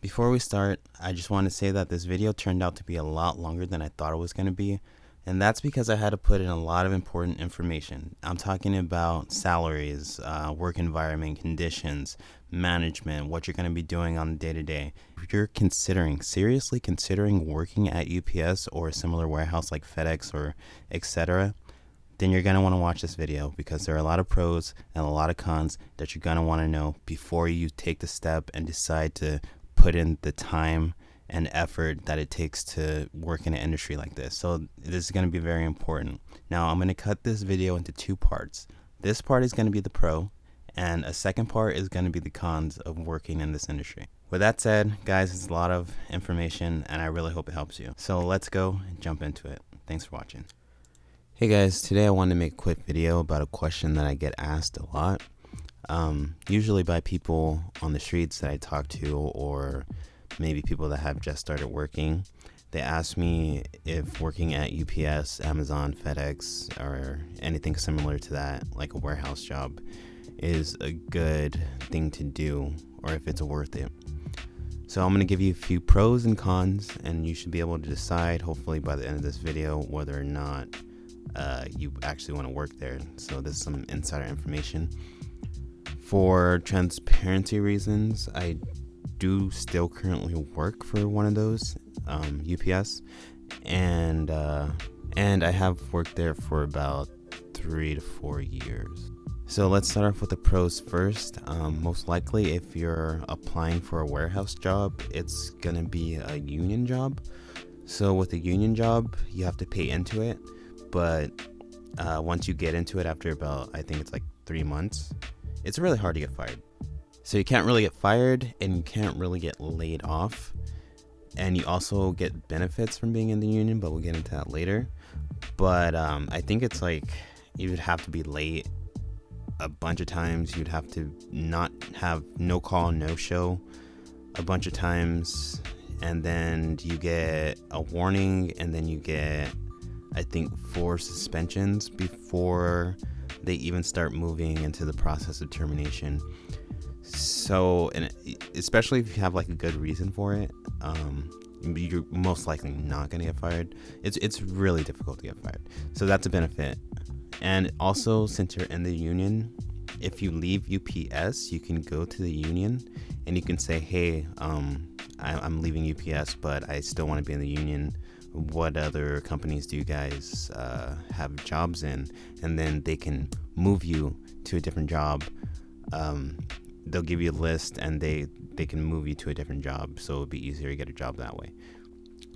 Before we start, I just want to say that this video turned out to be a lot longer than I thought it was going to be, and that's because I had to put in a lot of important information. I'm talking about salaries, work environment, conditions, management, what you're going to be doing on the day-to-day. If you're seriously considering working at UPS or a similar warehouse like FedEx or etc., then you're going to want to watch this video because there are a lot of pros and a lot of cons that you're going to want to know before you take the step and decide to put in the time and effort that it takes to work in an industry like this. So this is going to be very important. Now I'm going to cut this video into two parts. This part is going to be the pro, and a second part is going to be the cons of working in this industry. With that said, guys, it's a lot of information and I really hope it helps you. So let's go and jump into it. Thanks for watching. Hey guys, today I wanted to make a quick video about a question that I get asked a lot. Usually by people on the streets that I talk to, or maybe people that have just started working. They ask me if working at UPS, Amazon, FedEx, or anything similar to that, like a warehouse job, is a good thing to do, or if it's worth it. So I'm going to give you a few pros and cons, and you should be able to decide, hopefully by the end of this video, whether or not you actually want to work there. So this is some insider information. For transparency reasons, I do still currently work for one of those, UPS, and I have worked there for about 3 to 4 years. So let's start off with the pros first. Most likely, if you're applying for a warehouse job, it's gonna be a union job. So with a union job, you have to pay into it, but once you get into it after about, I think it's like 3 months, it's really hard to get fired. So you can't really get fired and you can't really get laid off. And you also get benefits from being in the union, but we'll get into that later. But I think it's like you would have to be late a bunch of times. You'd have to not have no call, no show a bunch of times. And then you get a warning, and then you get, I think, 4 suspensions before they even start moving into the process of termination. So, and especially if you have like a good reason for it, you're most likely not going to get fired. It's really difficult to get fired. So that's a benefit. And also, since you're in the union, if you leave UPS, you can go to the union and you can say, hey, I'm leaving UPS, but I still want to be in the union. What other companies do you guys have jobs in? And then they can move you to a different job. They'll give you a list and they can move you to a different job, so it'll be easier to get a job that way.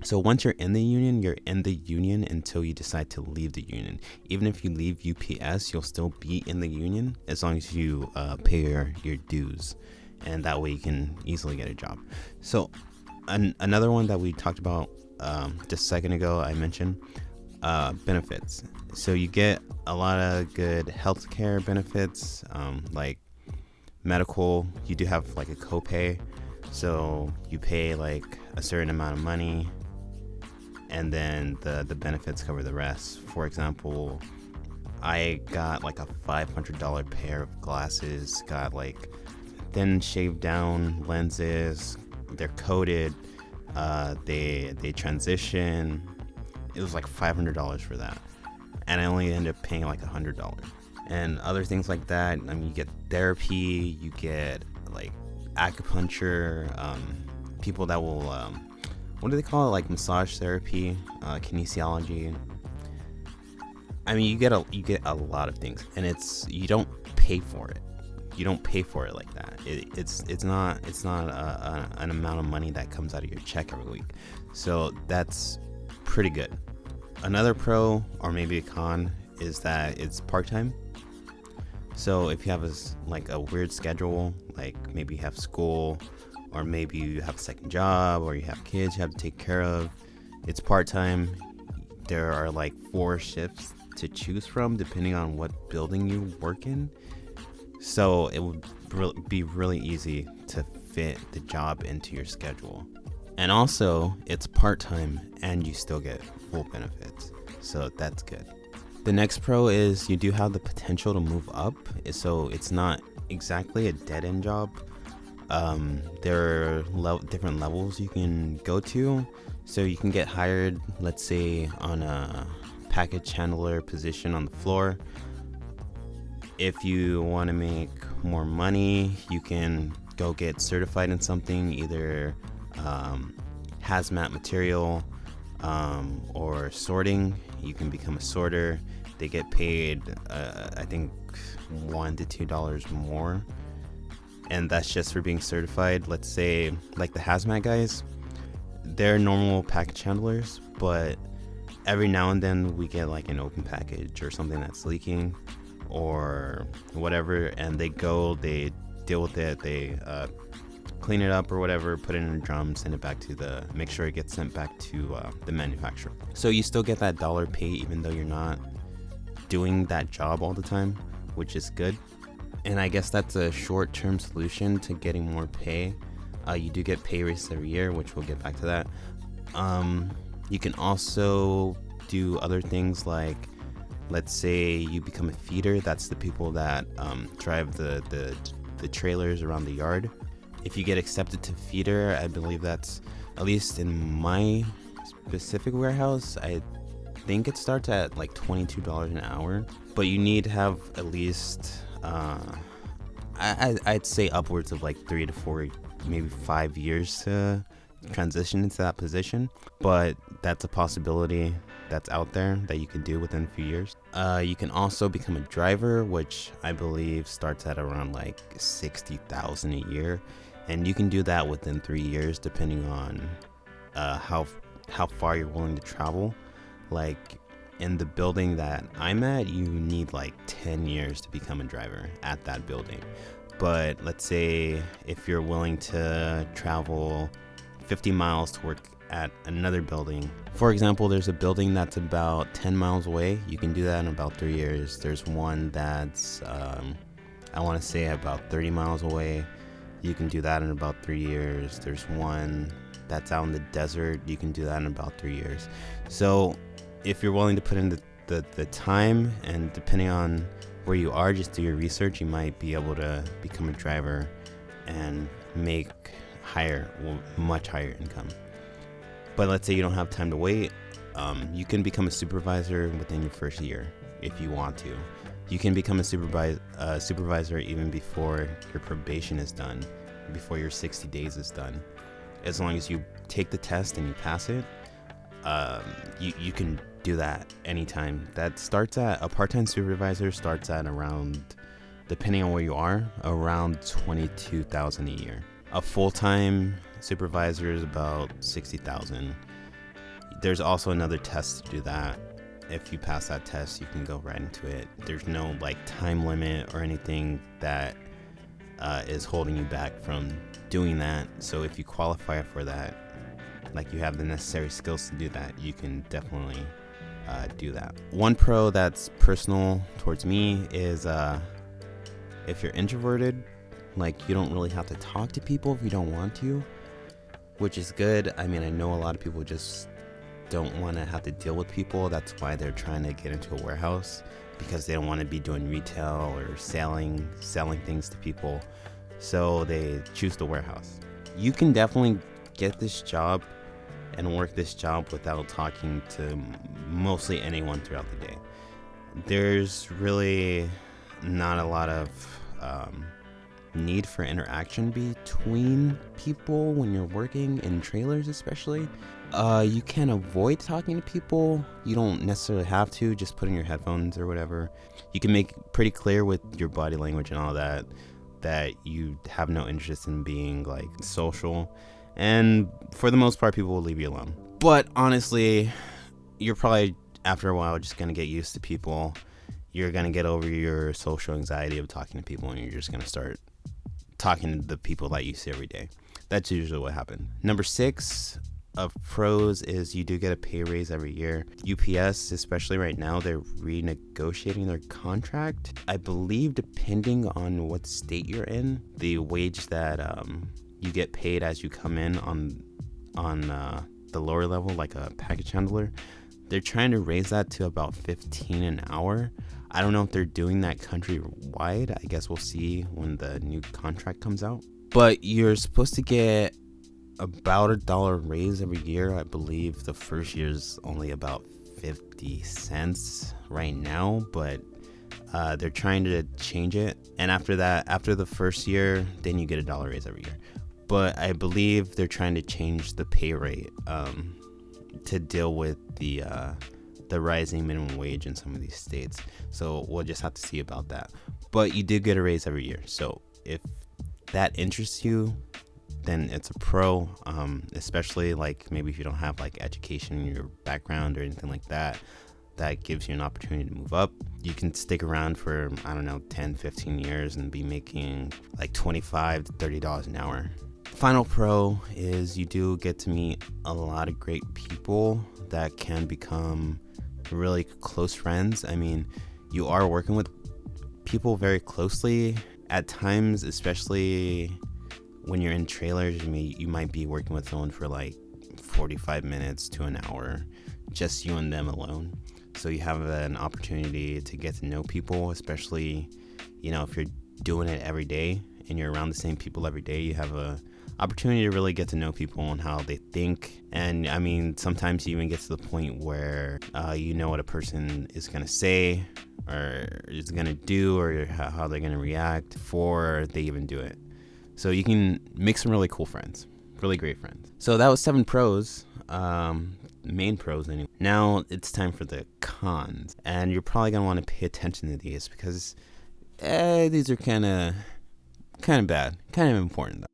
So once you're in the union, you're in the union until you decide to leave the union. Even if you leave UPS, you'll still be in the union as long as you pay your dues, and that way you can easily get a job. So another one that we talked about just a second ago, I mentioned benefits. So you get a lot of good healthcare benefits, like medical. You do have like a copay, so you pay like a certain amount of money, and then the benefits cover the rest. For example, I got like a $500 pair of glasses, got like thin shaved down lenses. They're coated. They transition. It was like $500 for that, and I only ended up paying like $100. And other things like that. I mean, you get therapy, you get like acupuncture, people that will what do they call it, like massage therapy, kinesiology. I mean, you get a lot of things, and you don't pay for it. You don't pay for it like that. It's not an amount of money that comes out of your check every week. So that's pretty good. Another pro, or maybe a con, is that it's part-time. So if you have a weird schedule, like maybe you have school, or maybe you have a second job, or you have kids you have to take care of, it's part-time. There are like 4 shifts to choose from depending on what building you work in. So it would be really easy to fit the job into your schedule. And also, it's part-time and you still get full benefits. So that's good. The next pro is you do have the potential to move up. So it's not exactly a dead-end job. There are different levels you can go to. So you can get hired, let's say, on a package handler position on the floor. If you want to make more money, you can go get certified in something, either hazmat material or sorting. You can become a sorter. They get paid, I think, $1 to $2 more, and that's just for being certified. Let's say, like the hazmat guys, they're normal package handlers, but every now and then we get like an open package or something that's leaking or whatever, and they deal with it, they clean it up or whatever, put it in a drum, send it back to make sure it gets sent back to the manufacturer. So you still get that dollar pay even though you're not doing that job all the time, which is good. And I guess that's a short-term solution to getting more pay. You do get pay raises every year, which we'll get back to that. You can also do other things like, let's say you become a feeder. That's the people that drive the trailers around the yard. If you get accepted to feeder, I believe that's, at least in my specific warehouse, I think it starts at like $22 an hour, but you need to have at least I'd say upwards of like 3 to 4, maybe 5 years to transition into that position. But that's a possibility that's out there that you can do within a few years. You can also become a driver, which I believe starts at around like $60,000 a year, and you can do that within 3 years depending on how far you're willing to travel. Like in the building that I'm at, you need like 10 years to become a driver at that building. But let's say if you're willing to travel 50 miles to work at another building, for example, there's a building that's about 10 miles away. You can do that in about 3 years. There's one that's I want to say about 30 miles away. You can do that in about 3 years. There's one that's out in the desert. You can do that in about 3 years. So if you're willing to put in the time, and depending on where you are, just do your research, you might be able to become a driver and make much higher income. But let's say you don't have time to wait, you can become a supervisor within your first year if you want to. You can become a supervisor even before your probation is done, before your 60 days is done. As long as you take the test and you pass it, you can do that anytime. That starts at, a part-time supervisor starts at around, depending on where you are, around $22,000 a year. A full-time supervisor is about $60,000. There's also another test to do that. If you pass that test, you can go right into it. There's no like time limit or anything that is holding you back from doing that. So if you qualify for that, like you have the necessary skills to do that, you can definitely do that. One pro that's personal towards me is if you're introverted, like you don't really have to talk to people if you don't want to, which is good. I mean, I know a lot of people just don't want to have to deal with people. That's why they're trying to get into a warehouse, because they don't want to be doing retail or selling things to people. So they choose the warehouse. You can definitely get this job and work this job without talking to mostly anyone throughout the day. There's really not a lot of need for interaction between people when you're working in trailers, especially. You can avoid talking to people. You don't necessarily have to. Just put in your headphones or whatever. You can make pretty clear with your body language and all that you have no interest in being like social, and for the most part people will leave you alone. But honestly, you're probably after a while just gonna get used to people. You're gonna get over your social anxiety of talking to people, and you're just gonna start talking to the people that you see every day. That's usually what happened. Number 6 of pros is you do get a pay raise every year. UPS, especially right now, they're renegotiating their contract. I believe depending on what state you're in, the wage that you get paid as you come in on the lower level, like a package handler, they're trying to raise that to about $15 an hour. I don't know if they're doing that countrywide. I guess we'll see when the new contract comes out. But you're supposed to get about $1 raise every year. I believe the first year's only about 50 cents right now, but they're trying to change it. And after that, after the first year, then you get $1 raise every year. But I believe they're trying to change the pay rate to deal with the rising minimum wage in some of these states. So we'll just have to see about that. But you do get a raise every year. So if that interests you, then it's a pro, especially like maybe if you don't have like education in your background or anything like that. That gives you an opportunity to move up. You can stick around for, I don't know, 10, 15 years and be making like $25 to $30 an hour. Final pro is you do get to meet a lot of great people that can become really close friends. I mean, you are working with people very closely at times, especially when you're in trailers. You might be working with someone for like 45 minutes to an hour, just you and them alone. So you have an opportunity to get to know people, especially, if you're doing it every day and you're around the same people every day. You have a opportunity to really get to know people and how they think. And I mean, sometimes you even get to the point where you know what a person is going to say or is going to do, or how they're going to react before they even do it. So you can make some really cool friends, really great friends. So that was 7 pros, main pros anyway. Now it's time for the cons, and you're probably going to want to pay attention to these because these are kind of bad, kind of important though.